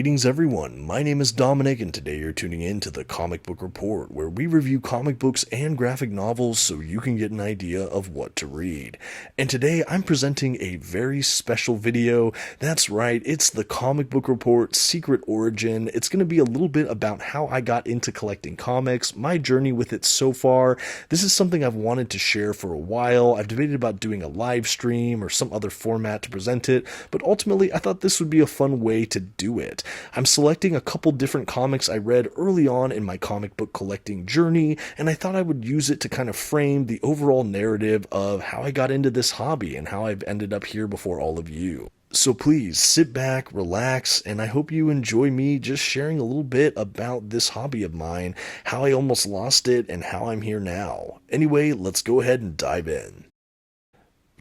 Greetings everyone, my name is Dominic and today you're tuning in to the Comic Book Report, where we review comic books and graphic novels so you can get an idea of what to read. And today I'm presenting a very special video. That's right, it's the Comic Book Report Secret Origin. It's going to be a little bit about how I got into collecting comics, my journey with it so far. This is something I've wanted to share for a while. I've debated about doing a live stream or some other format to present it, but ultimately I thought this would be a fun way to do it. I'm selecting a couple different comics I read early on in my comic book collecting journey, and I thought I would use it to kind of frame the overall narrative of how I got into this hobby and how I've ended up here before all of you. So please sit back, relax, and I hope you enjoy me just sharing a little bit about this hobby of mine, how I almost lost it, and how I'm here now. Anyway, let's go ahead and dive in.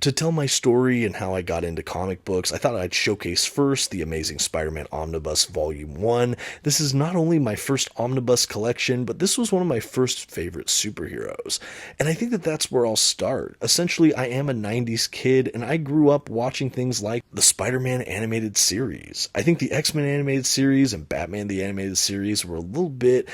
To tell my story and how I got into comic books, I thought I'd showcase first the Amazing Spider-Man Omnibus Volume 1. This is not only my first omnibus collection, but this was one of my first favorite superheroes. And I think that that's where I'll start. Essentially, I am a 90s kid, and I grew up watching things like the Spider-Man animated series. I think the X-Men animated series and Batman the animated series were a little bit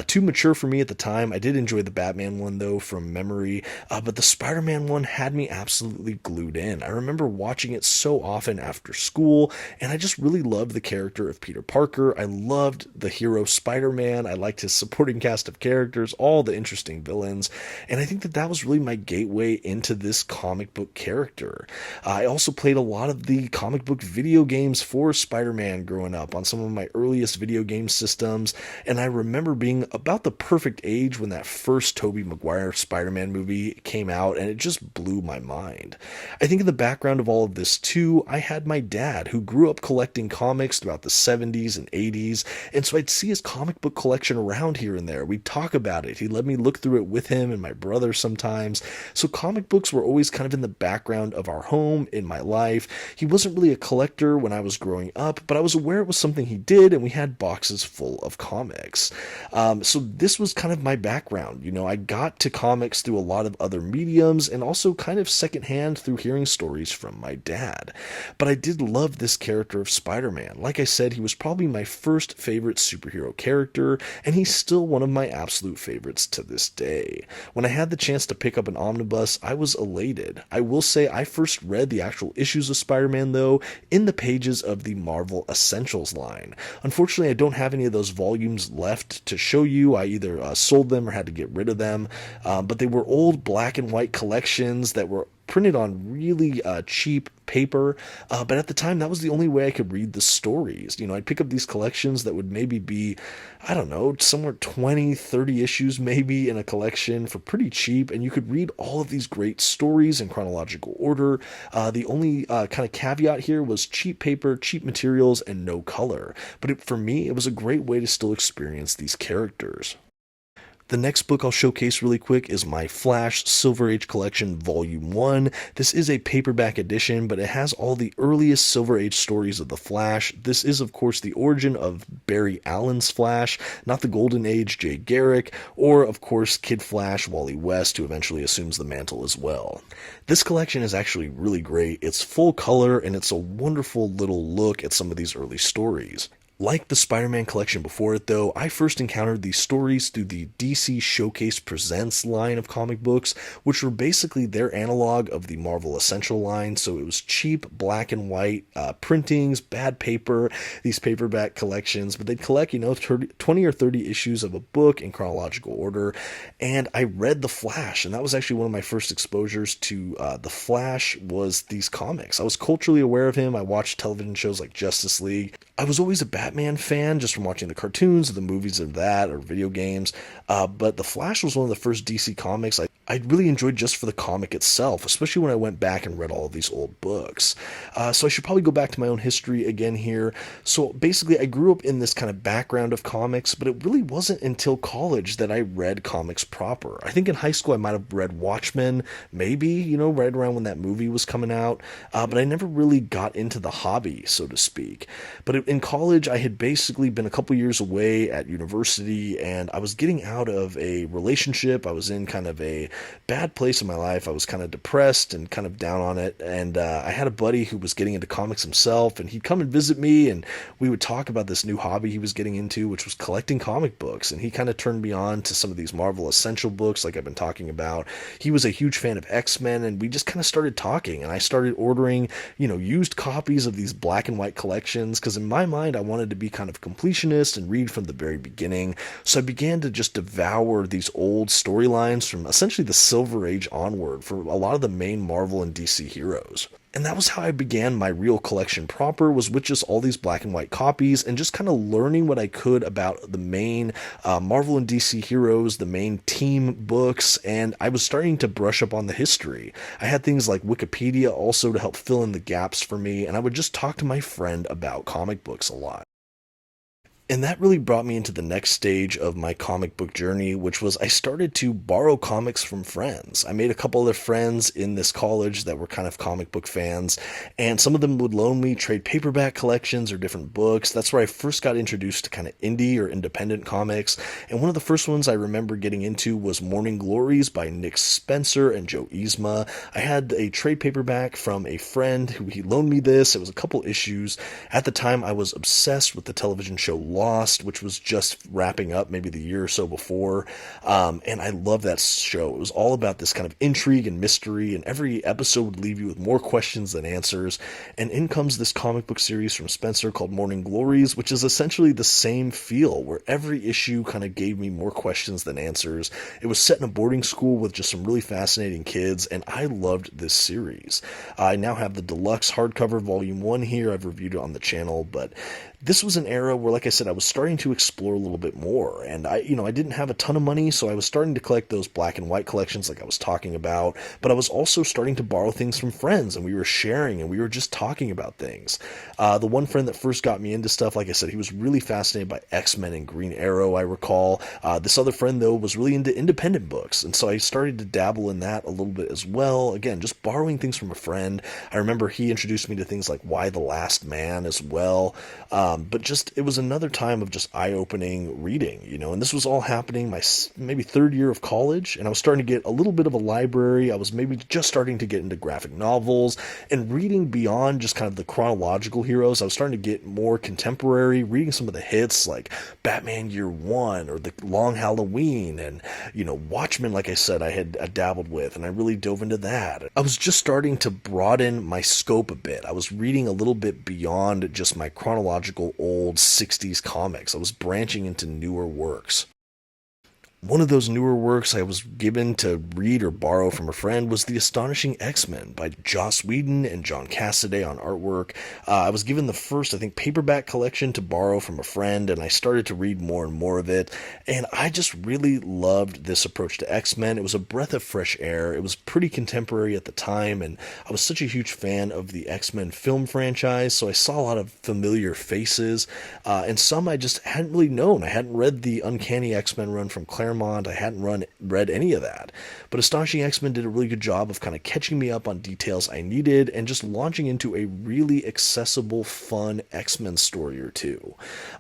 too mature for me at the time. I did enjoy the Batman one, though, from memory, but the Spider-Man one had me absolutely glued in. I remember watching it so often after school, and I just really loved the character of Peter Parker. I loved the hero Spider-Man. I liked his supporting cast of characters, all the interesting villains, and I think that that was really my gateway into this comic book character. I also played a lot of the comic book video games for Spider-Man growing up on some of my earliest video game systems, and I remember being about the perfect age when that first Tobey Maguire Spider-Man movie came out, and it just blew my mind. I think in the background of all of this too, I had my dad who grew up collecting comics throughout the 70s and 80s, and so I'd see his comic book collection around here and there. We'd talk about it. He'd let me look through it with him and my brother sometimes. So comic books were always kind of in the background of our home, in my life. He wasn't really a collector when I was growing up, but I was aware it was something he did, and we had boxes full of comics. So this was kind of my background. You know, I got to comics through a lot of other mediums and also kind of secondhand through hearing stories from my dad. But I did love this character of Spider-Man. Like I said, he was probably my first favorite superhero character, and he's still one of my absolute favorites to this day. When I had the chance to pick up an omnibus, I was elated. I will say I first read the actual issues of Spider-Man, though, in the pages of the Marvel Essentials line. Unfortunately, I don't have any of those volumes left to show you. I either sold them or had to get rid of them, but they were old black and white collections that were printed on really cheap paper, but at the time that was the only way I could read the stories. You know, I'd pick up these collections that would maybe be, I don't know, somewhere 20, 30 issues maybe in a collection for pretty cheap, and you could read all of these great stories in chronological order. The only kind of caveat here was cheap paper, cheap materials, and no color. But for me, it was a great way to still experience these characters. The next book I'll showcase really quick is my Flash Silver Age Collection Volume 1. This is a paperback edition, but it has all the earliest Silver Age stories of the Flash. This is, of course, the origin of Barry Allen's Flash, not the Golden Age Jay Garrick, or, of course, Kid Flash Wally West, who eventually assumes the mantle as well. This collection is actually really great. It's full color, and it's a wonderful little look at some of these early stories. Like the Spider-Man collection before it, though, I first encountered these stories through the DC Showcase Presents line of comic books, which were basically their analog of the Marvel Essential line. So it was cheap black and white printings, bad paper, these paperback collections, but they'd collect, 20 or 30 issues of a book in chronological order. And I read The Flash, and that was actually one of my first exposures to The Flash was these comics. I was culturally aware of him. I watched television shows like Justice League. I was always a Batman fan just from watching the cartoons or the movies of that or video games, but The Flash was one of the first DC comics I really enjoyed just for the comic itself, especially when I went back and read all of these old books. So I should probably go back to my own history again here. So basically, I grew up in this kind of background of comics, but it really wasn't until college that I read comics proper. I think in high school I might have read Watchmen, maybe, right around when that movie was coming out, but I never really got into the hobby, so to speak. But in college, I had basically been a couple years away at university, and I was getting out of a relationship. I was in kind of a bad place in my life. I was kind of depressed and kind of down on it, and I had a buddy who was getting into comics himself, and he'd come and visit me, and we would talk about this new hobby he was getting into, which was collecting comic books. And he kind of turned me on to some of these Marvel Essential books like I've been talking about. He was a huge fan of X-Men, and we just kind of started talking, and I started ordering, used copies of these black and white collections, because in my mind I wanted to be kind of completionist and read from the very beginning. So I began to just devour these old storylines from essentially the Silver Age onward for a lot of the main Marvel and DC heroes. And that was how I began my real collection proper, was with just all these black and white copies and just kind of learning what I could about the main Marvel and DC heroes, the main team books, and I was starting to brush up on the history. I had things like Wikipedia also to help fill in the gaps for me, and I would just talk to my friend about comic books a lot. And that really brought me into the next stage of my comic book journey, which was I started to borrow comics from friends. I made a couple other friends in this college that were kind of comic book fans, and some of them would loan me trade paperback collections or different books. That's where I first got introduced to kind of indie or independent comics, and one of the first ones I remember getting into was Morning Glories by Nick Spencer and Joe Yzma. I had a trade paperback from a friend who he loaned me this. It was a couple issues. At the time, I was obsessed with the television show Lost, which was just wrapping up maybe the year or so before, and I love that show. It was all about this kind of intrigue and mystery, and every episode would leave you with more questions than answers. And in comes this comic book series from Spencer called Morning Glories, which is essentially the same feel, where every issue kind of gave me more questions than answers. It was set in a boarding school with just some really fascinating kids, and I loved this series. I now have the deluxe hardcover volume 1 here. I've reviewed it on the channel, but this was an era where, like I said, I was starting to explore a little bit more, and I didn't have a ton of money, so I was starting to collect those black and white collections like I was talking about, but I was also starting to borrow things from friends, and we were sharing, and we were just talking about things. The one friend that first got me into stuff, like I said, he was really fascinated by X-Men and Green Arrow, I recall. This other friend, though, was really into independent books, and so I started to dabble in that a little bit as well. Again, just borrowing things from a friend. I remember he introduced me to things like Why the Last Man as well. But just, it was another time of just eye-opening reading, and this was all happening my maybe third year of college, and I was starting to get a little bit of a library. I was maybe just starting to get into graphic novels and reading beyond just kind of the chronological heroes. I was starting to get more contemporary, reading some of the hits like Batman Year One or The Long Halloween, and, Watchmen, like I said, I had dabbled with, and I really dove into that. I was just starting to broaden my scope a bit. I was reading a little bit beyond just my chronological old 60s comics. I was branching into newer works. One of those newer works I was given to read or borrow from a friend was The Astonishing X-Men by Joss Whedon and John Cassaday on artwork. I was given the first, I think, paperback collection to borrow from a friend, and I started to read more and more of it, and I just really loved this approach to X-Men. It was a breath of fresh air. It was pretty contemporary at the time, and I was such a huge fan of the X-Men film franchise, so I saw a lot of familiar faces, and some I just hadn't really known. I hadn't read the Uncanny X-Men run from Claremont. I hadn't read any of that. But Astonishing X-Men did a really good job of kind of catching me up on details I needed and just launching into a really accessible, fun X-Men story or two.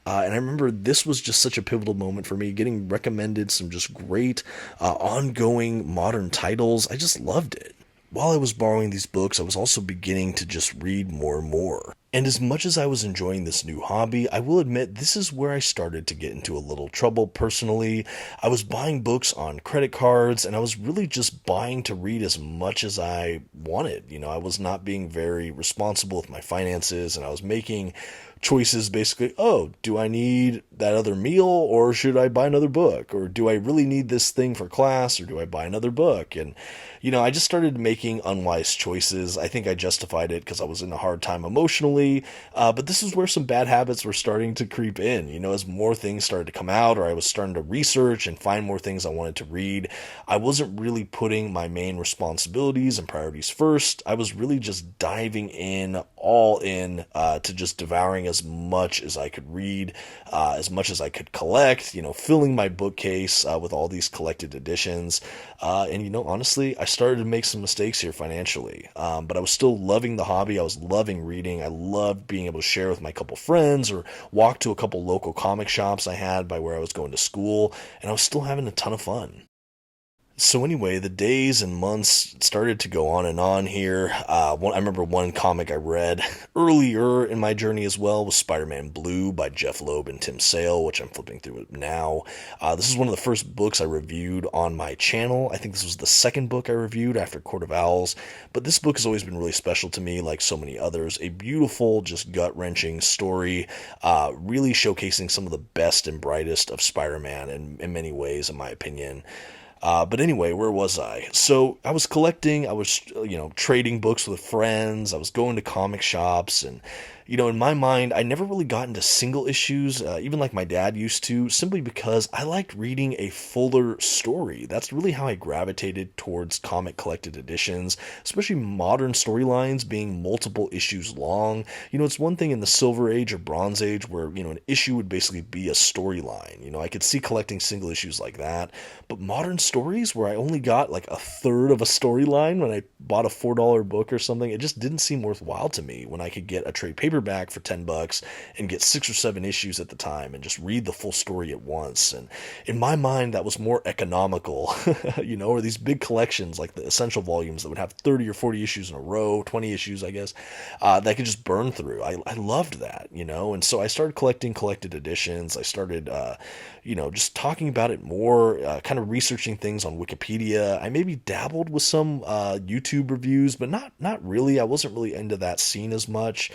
And I remember this was just such a pivotal moment for me, getting recommended some just great ongoing modern titles. I just loved it. While I was borrowing these books, I was also beginning to just read more and more. And as much as I was enjoying this new hobby, I will admit this is where I started to get into a little trouble personally. I was buying books on credit cards, and I was really just buying to read as much as I wanted. I was not being very responsible with my finances, and I was making choices basically, do I need that other meal, or should I buy another book? Or do I really need this thing for class, or do I buy another book? And, I just started making unwise choices. I think I justified it because I was in a hard time emotionally, but this is where some bad habits were starting to creep in. As more things started to come out, or I was starting to research and find more things I wanted to read, I wasn't really putting my main responsibilities and priorities first. I was really just diving in all in to just devouring as much as I could read, as much as I could collect, filling my bookcase with all these collected editions. And honestly, I started to make some mistakes here financially, but I was still loving the hobby. I was loving reading. I loved being able to share with my couple friends or walk to a couple local comic shops I had by where I was going to school, and I was still having a ton of fun. So anyway, the days and months started to go on and on here. I remember one comic I read earlier in my journey as well was Spider-Man Blue by Jeff Loeb and Tim Sale, which I'm flipping through it now. This is one of the first books I reviewed on my channel. I think this was the second book I reviewed after Court of Owls, but this book has always been really special to me, like so many others. A beautiful, just gut-wrenching story, really showcasing some of the best and brightest of Spider-Man in many ways, in my opinion. But anyway, where was I? So I was collecting, I was, trading books with friends, I was going to comic shops, and, in my mind, I never really got into single issues, even like my dad used to, simply because I liked reading a fuller story. That's really how I gravitated towards comic collected editions, especially modern storylines being multiple issues long. It's one thing in the Silver Age or Bronze Age where, an issue would basically be a storyline. I could see collecting single issues like that, but modern stories where I only got like a third of a storyline when I bought a $4 book or something, it just didn't seem worthwhile to me when I could get a trade paperback for $10 and get 6 or 7 issues at the time and just read the full story at once. And in my mind, that was more economical, or these big collections like the Essential volumes that would have 30 or 40 issues in a row, 20 issues, I guess, that I could just burn through. I loved that, and so I started collecting collected editions. I started, just talking about it more, kind of researching things on Wikipedia. I maybe dabbled with some YouTube reviews, but not really. I wasn't really into that scene as much.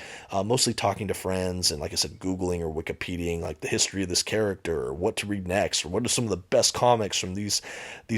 Mostly talking to friends and, like I said, Googling or Wikipediaing like the history of this character or what to read next or what are some of the best comics from these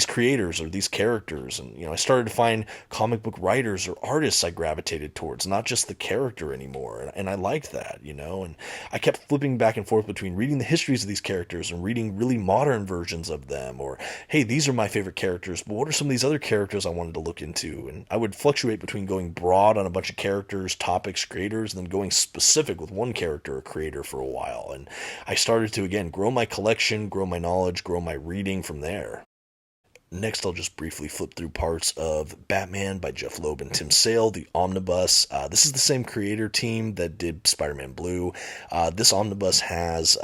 creators or these characters. And I started to find comic book writers or artists I gravitated towards, not just the character anymore. And I liked that, and I kept flipping back and forth between reading the histories of these characters and reading really modern versions of them, or hey, these are my favorite characters, but what are some of these other characters I wanted to look into? And I would fluctuate between going broad on a bunch of characters, topics, creators, and then going specific with one character or creator for a while. And I started to, again, grow my collection, grow my knowledge, grow my reading from there. Next, I'll just briefly flip through parts of Batman by Jeff Loeb and Tim Sale, the omnibus. This is the same creator team that did Spider-Man Blue. This omnibus has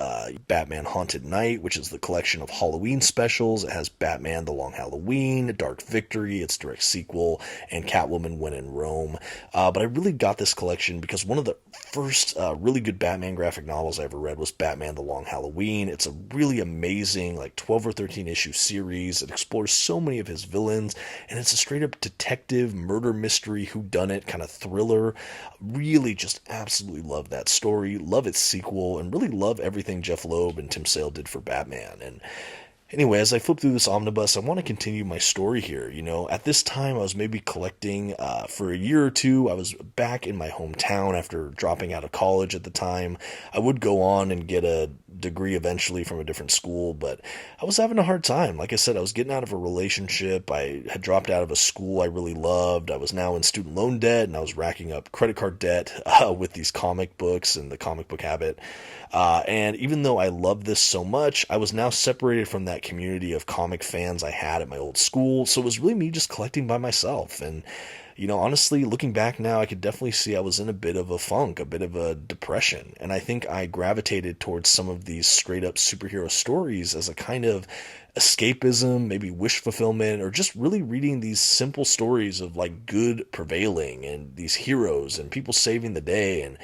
Batman Haunted Night, which is the collection of Halloween specials. It has Batman The Long Halloween, Dark Victory, its direct sequel, and Catwoman When in Rome. But I really got this collection because one of the first really good Batman graphic novels I ever read was Batman The Long Halloween. It's a really amazing, like 12 or 13 issue series. It explores so many of his villains, and it's a straight up detective murder mystery whodunit kind of thriller. Really just absolutely love that story, love its sequel, and really love everything Jeff Loeb and Tim Sale did for Batman. And anyway, as I flip through this omnibus, I want to continue my story here. At this time, I was maybe collecting for a year or two. I was back in my hometown after dropping out of college at the time. I would go on and get a degree eventually from a different school, but I was having a hard time. Like I said, I was getting out of a relationship. I had dropped out of a school I really loved. I was now in student loan debt, and I was racking up credit card debt with these comic books and the comic book habit. And even though I loved this so much, I was now separated from that community of comic fans I had at my old school. So it was really me just collecting by myself. And, honestly, looking back now, I could definitely see I was in a bit of a funk, a bit of a depression. And I think I gravitated towards some of these straight up superhero stories as a kind of escapism, maybe wish fulfillment, or just really reading these simple stories of like good prevailing and these heroes and people saving the day and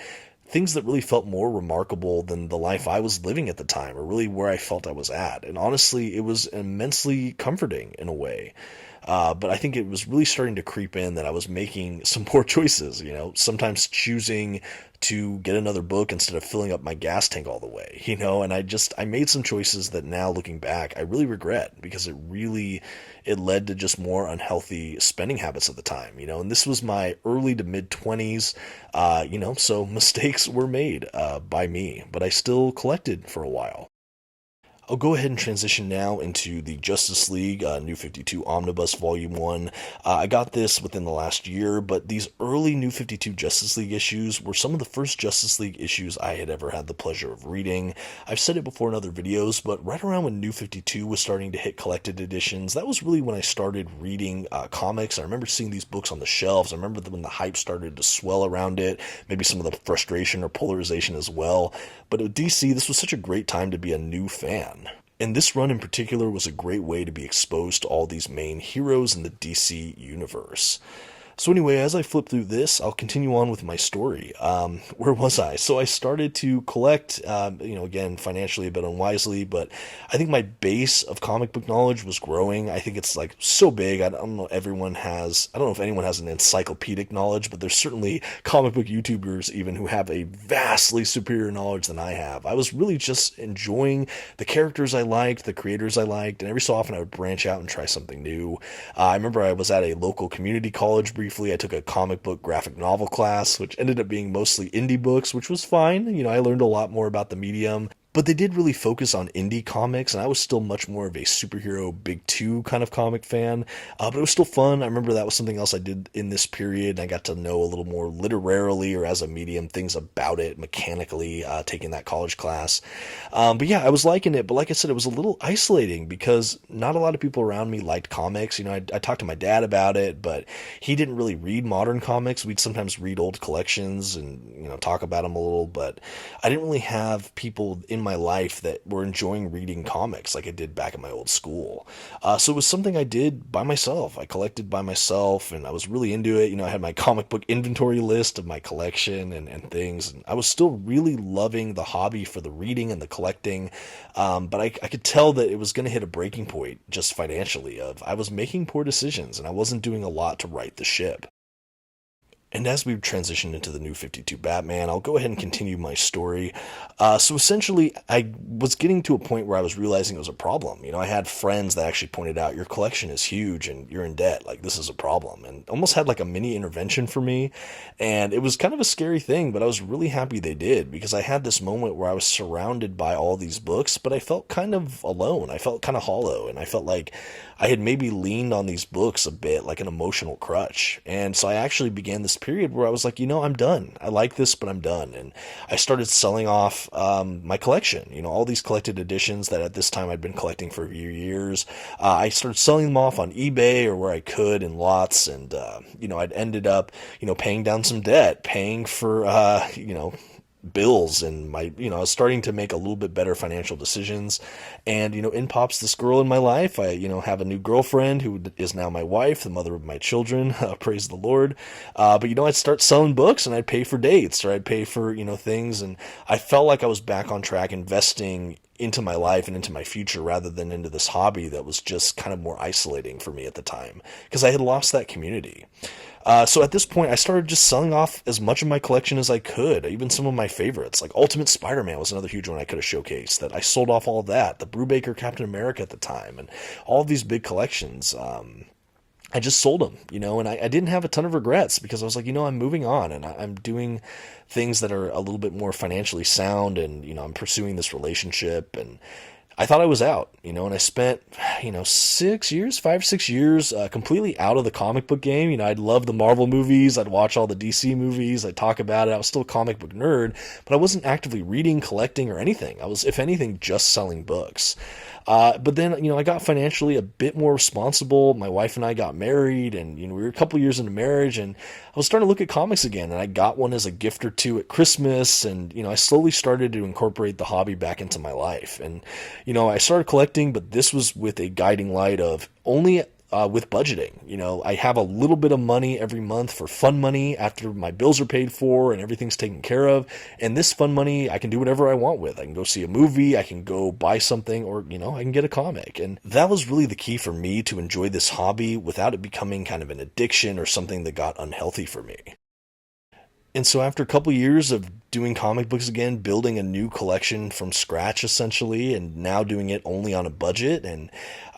things that really felt more remarkable than the life I was living at the time, or really where I felt I was at. And honestly, it was immensely comforting in a way. But I think it was really starting to creep in that I was making some poor choices, sometimes choosing to get another book instead of filling up my gas tank all the way, and I made some choices that now looking back, I really regret because it led to just more unhealthy spending habits at the time, and this was my early to mid 20s, so mistakes were made by me, but I still collected for a while. I'll go ahead and transition now into the Justice League New 52 Omnibus Volume 1. I got this within the last year, but these early New 52 Justice League issues were some of the first Justice League issues I had ever had the pleasure of reading. I've said it before in other videos, but right around when New 52 was starting to hit collected editions, that was really when I started reading comics. I remember seeing these books on the shelves. I remember when the hype started to swell around it, maybe some of the frustration or polarization as well. But at DC, this was such a great time to be a new fan. And this run in particular was a great way to be exposed to all these main heroes in the DC universe. So anyway, as I flip through this, I'll continue on with my story. Where was I? So I started to collect, again, financially a bit unwisely, but I think my base of comic book knowledge was growing. I think it's like so big. I don't know if anyone has an encyclopedic knowledge, but there's certainly comic book YouTubers even who have a vastly superior knowledge than I have. I was really just enjoying the characters I liked, the creators I liked, and every so often I would branch out and try something new. I remember I was at a local community college briefly. I took a comic book graphic novel class, which ended up being mostly indie books, which was fine. I learned a lot more about the medium. But they did really focus on indie comics, and I was still much more of a superhero big two kind of comic fan. But it was still fun. I remember that was something else I did in this period, and I got to know a little more literarily or as a medium things about it mechanically, taking that college class. But yeah, I was liking it. But like I said, it was a little isolating because not a lot of people around me liked comics. I talked to my dad about it, but he didn't really read modern comics. We'd sometimes read old collections and, talk about them a little, but I didn't really have people in my life that were enjoying reading comics like I did back at my old school. So it was something I did by myself. I collected by myself and I was really into it. I had my comic book inventory list of my collection and things. And I was still really loving the hobby for the reading and the collecting. But I could tell that it was going to hit a breaking point just financially I was making poor decisions and I wasn't doing a lot to right the ship. And as we transition into the New 52 Batman, I'll go ahead and continue my story. So essentially, I was getting to a point where I was realizing it was a problem. I had friends that actually pointed out, your collection is huge and you're in debt. Like, this is a problem. And almost had like a mini intervention for me. And it was kind of a scary thing, but I was really happy they did because I had this moment where I was surrounded by all these books, but I felt kind of alone. I felt kind of hollow. And I felt like I had maybe leaned on these books a bit like an emotional crutch. And so I actually began this period where I was like, I'm done. I like this, but I'm done. And I started selling off my collection, all these collected editions that at this time I'd been collecting for a few years. I started selling them off on eBay or where I could in lots. And, I'd ended up, paying down some debt, paying for, bills and I was starting to make a little bit better financial decisions. And, in pops this girl in my life. I, have a new girlfriend who is now my wife, the mother of my children. Praise the Lord. But, I'd start selling books and I'd pay for dates or I'd pay for, things. And I felt like I was back on track investing into my life and into my future rather than into this hobby that was just kind of more isolating for me at the time because I had lost that community. So at this point, I started just selling off as much of my collection as I could, even some of my favorites. Like Ultimate Spider-Man was another huge one I could have showcased, that I sold off all of that. The Brubaker Captain America at the time, and all of these big collections. I just sold them, and I didn't have a ton of regrets because I was like, I'm moving on and I'm doing things that are a little bit more financially sound and, I'm pursuing this relationship and I thought I was out, and I spent, 5 or 6 years, completely out of the comic book game. I'd love the Marvel movies. I'd watch all the DC movies. I'd talk about it. I was still a comic book nerd, but I wasn't actively reading, collecting, or anything. I was, if anything, just selling books. But then, I got financially a bit more responsible. My wife and I got married and, we were a couple years into marriage and I was starting to look at comics again and I got one as a gift or two at Christmas and, I slowly started to incorporate the hobby back into my life. And, I started collecting, but this was with a guiding light of only with budgeting. I have a little bit of money every month for fun money after my bills are paid for and everything's taken care of. And this fun money, I can do whatever I want with. I can go see a movie, I can go buy something, or, I can get a comic. And that was really the key for me to enjoy this hobby without it becoming kind of an addiction or something that got unhealthy for me. And so after a couple years of doing comic books again, building a new collection from scratch essentially, and now doing it only on a budget, and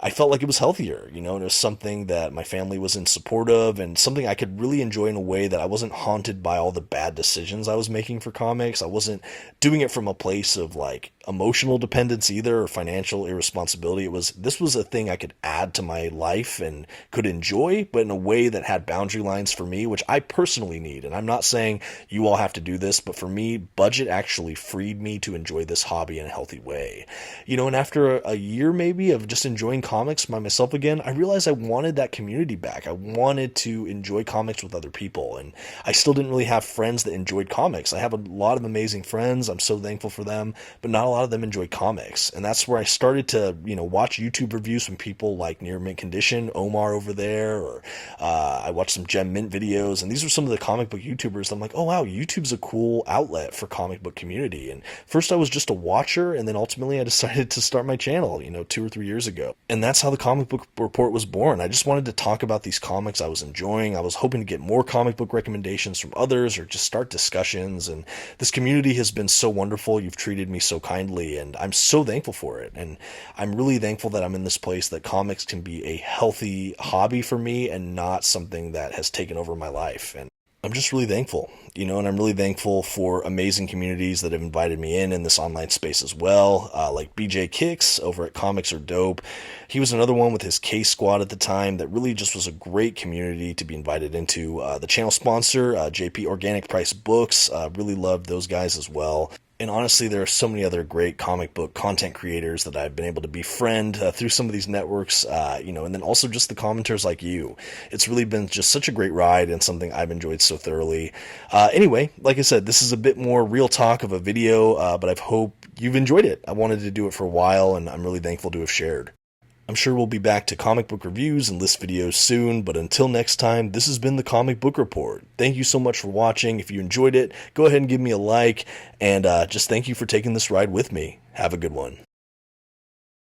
I felt like it was healthier, and it was something that my family was in support of and something I could really enjoy in a way that I wasn't haunted by all the bad decisions I was making for comics. I wasn't doing it from a place of like emotional dependence either or financial irresponsibility. This was a thing I could add to my life and could enjoy, but in a way that had boundary lines for me, which I personally need. And I'm not saying you all have to do this, but for me, budget actually freed me to enjoy this hobby in a healthy way. And after a year maybe of just enjoying comics by myself again, I realized I wanted that community back. I wanted to enjoy comics with other people, and I still didn't really have friends that enjoyed comics. I have a lot of amazing friends. I'm so thankful for them, but not a lot of them enjoy comics. And that's where I started to, watch YouTube reviews from people like Near Mint Condition, Omar over there, or I watched some Gem Mint videos, and these are some of the comic book YouTubers that I'm like, oh wow, YouTube's a cool outlet for comic book community. And first I was just a watcher, and then ultimately I decided to start my channel, 2 or 3 years ago. And that's how the Comic Book Report was born. I just wanted to talk about these comics I was enjoying. I was hoping to get more comic book recommendations from others or just start discussions. And this community has been so wonderful. You've treated me so kindly, and I'm so thankful for it. And I'm really thankful that I'm in this place that comics can be a healthy hobby for me and not something that has taken over my life. And I'm just really thankful, and I'm really thankful for amazing communities that have invited me in this online space as well, like BJ Kicks over at Comics Are Dope. He was another one with his K Squad at the time that really just was a great community to be invited into. The channel sponsor, JP Organic Price Books, really loved those guys as well. And honestly, there are so many other great comic book content creators that I've been able to befriend through some of these networks, and then also just the commenters like you. It's really been just such a great ride and something I've enjoyed so thoroughly. Anyway, like I said, this is a bit more real talk of a video, but I hope you've enjoyed it. I wanted to do it for a while, and I'm really thankful to have shared. I'm sure we'll be back to comic book reviews and list videos soon, but until next time, this has been the Comic Book Report. Thank you so much for watching. If you enjoyed it, go ahead and give me a like, and just thank you for taking this ride with me. Have a good one.